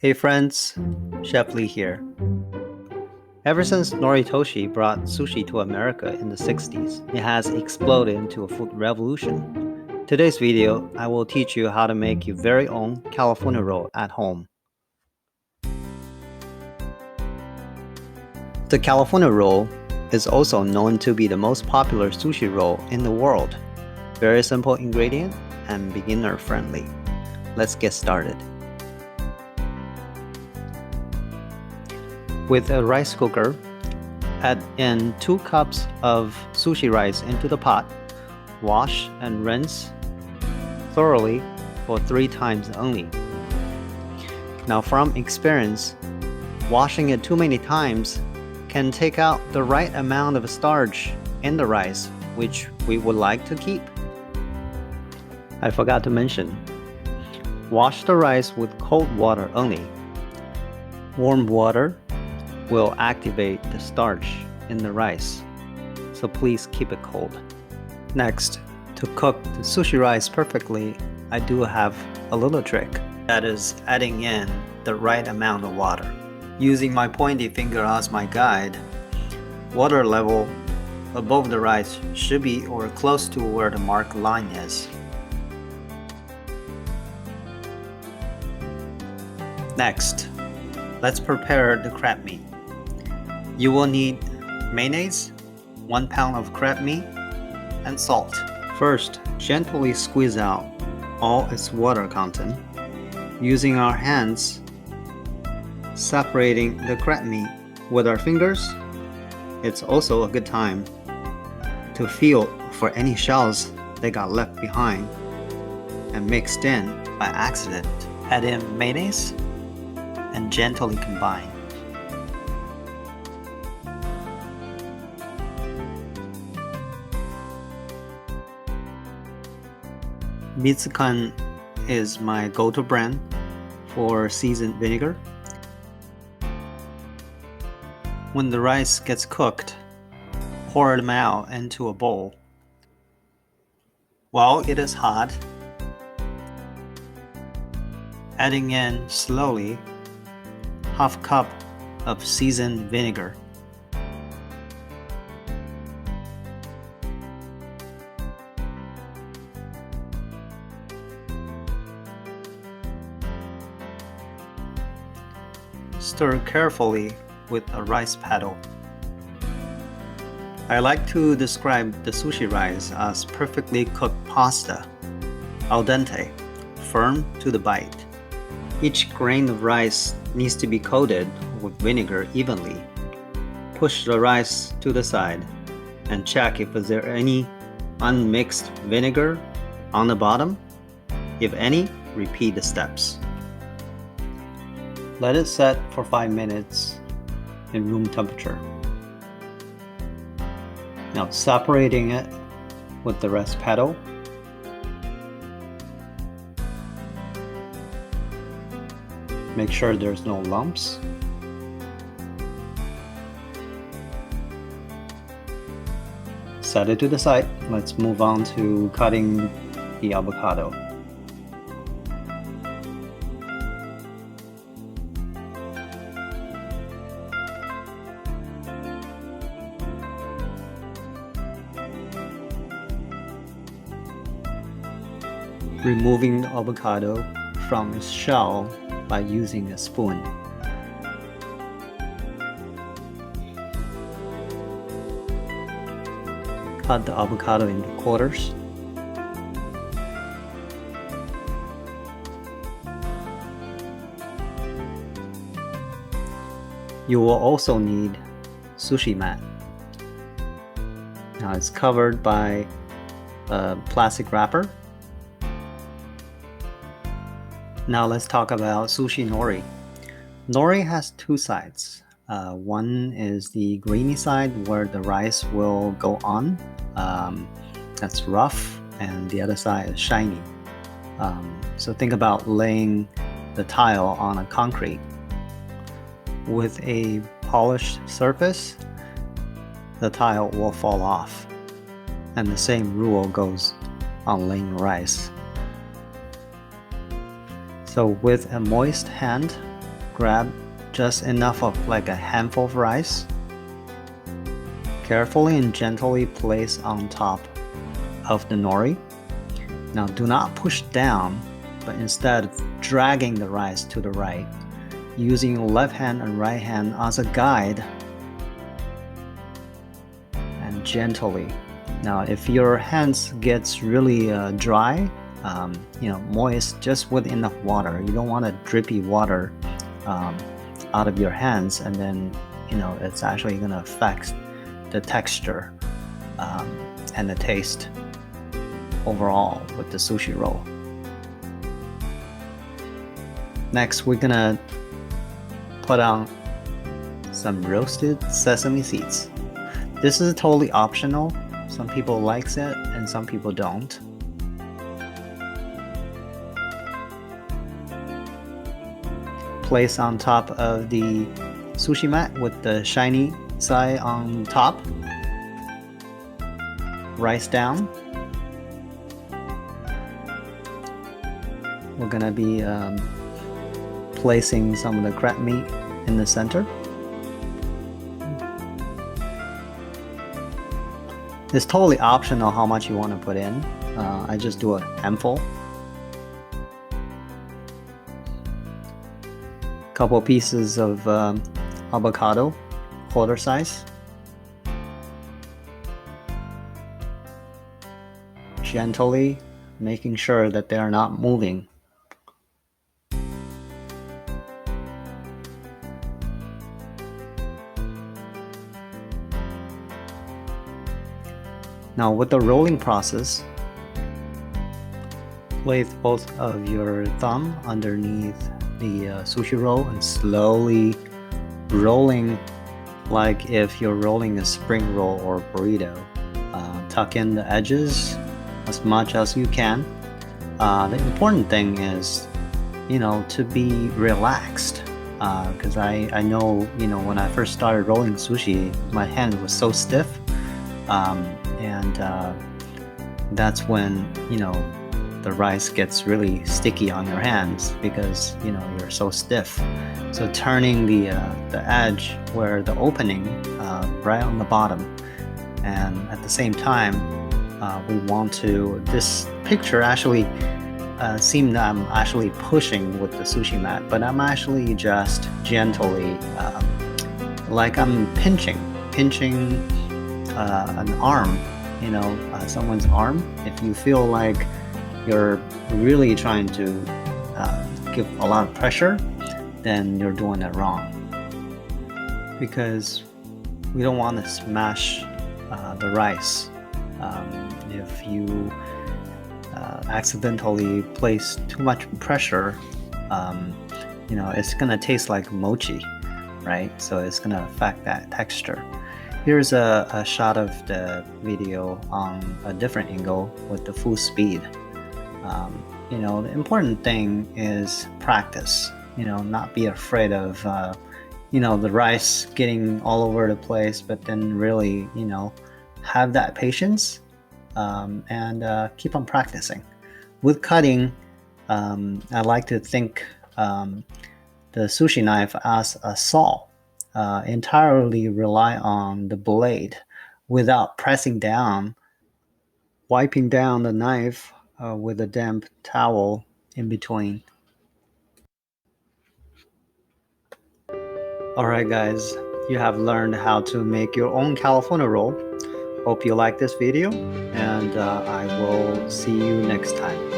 Hey friends, Chef Lee here. Ever since Noritoshi brought sushi to America in the 60s, it has exploded into a food revolution. Today's video, I will teach you how to make your very own California roll at home. The California roll is also known to be the most popular sushi roll in the world. Very simple ingredient and beginner friendly. Let's get started. With a rice cooker, add in 2 cups of sushi rice into the pot. Wash and rinse thoroughly for 3 times only. Now from experience, washing it too many times can take out the right amount of starch in the rice, which we would like to keep. I forgot to mention, wash the rice with cold water only. Warm water will activate the starch in the rice, so please keep it cold. Next, to cook the sushi rice perfectly, I do have a little trick. That is adding in the right amount of water. Using my pointy finger as my guide, water level above the rice should be or close to where the marked line is. Next, let's prepare the crab meat. You will need mayonnaise, 1 pound of crab meat, and salt. First, gently squeeze out all its water content. Using our hands, separating the crab meat with our fingers, it's also a good time to feel for any shells that got left behind and mixed in by accident. Add in mayonnaise and gently combine. Mitsukan is my go-to brand for seasoned vinegar. When the rice gets cooked, pour them out into a bowl. While it is hot, adding in slowly half cup of seasoned vinegar. Stir carefully with a rice paddle. I like to describe the sushi rice as perfectly cooked pasta, al dente, firm to the bite. Each grain of rice needs to be coated with vinegar evenly. Push the rice to the side and check if there is any unmixed vinegar on the bottom. If any, repeat the steps. Let it set for 5 minutes in room temperature. Now separating it with the rice paddle. Make sure there's no lumps. Set it to the side. Let's move on to cutting the avocado. Removing the avocado from its shell by using a spoon. Cut the avocado into quarters. You will also need sushi mat. Now it's covered by a plastic wrapper. Now let's talk about sushi nori. Nori has 2 sides. One is the greeny side where the rice will go on. That's rough, and the other side is shiny. So think about laying the tile on a concrete. With a polished surface, the tile will fall off. And the same rule goes on laying rice. So with a moist hand, grab just enough of like a handful of rice. Carefully and gently place on top of the nori. Now do not push down, but instead dragging the rice to the right, using left hand and right hand as a guide, and gently. Now if your hands gets really dry, moist, just with enough water, you don't want a drippy water out of your hands, and then it's actually going to affect the texture and the taste overall with the sushi roll. Next, we're gonna put on some roasted sesame seeds. This is totally optional. Some people likes it and some people don't. Place on top of the sushi mat with the shiny side on top. Rice down. We're gonna be placing some of the crab meat in the center. It's totally optional how much you want to put in. I just do a handful. Couple pieces of avocado, quarter size. Gently making sure that they are not moving. Now with the rolling process, place both of your thumb underneath the sushi roll and slowly rolling like if you're rolling a spring roll or burrito. Tuck in the edges as much as you can. The important thing is, to be relaxed. Because I know, when I first started rolling sushi, my hand was so stiff. And that's when the rice gets really sticky on your hands because you're so stiff. So turning the edge where the opening right on the bottom, and at the same time we want to, this picture actually seemed that I'm actually pushing with the sushi mat, but I'm actually just gently like I'm pinching an arm, someone's arm. If you feel like you're really trying to give a lot of pressure, then you're doing it wrong. Because we don't want to smash the rice. If you accidentally place too much pressure, it's gonna taste like mochi, right? So it's gonna affect that texture. Here's a shot of the video on a different angle with the full speed. The important thing is practice. Not be afraid of the rice getting all over the place, but then really have that patience and keep on practicing. With cutting, I like to think the sushi knife as a saw. Entirely rely on the blade without pressing down, wiping down the knife with a damp towel in between. Alright guys, you have learned how to make your own California roll. Hope you like this video, and I will see you next time.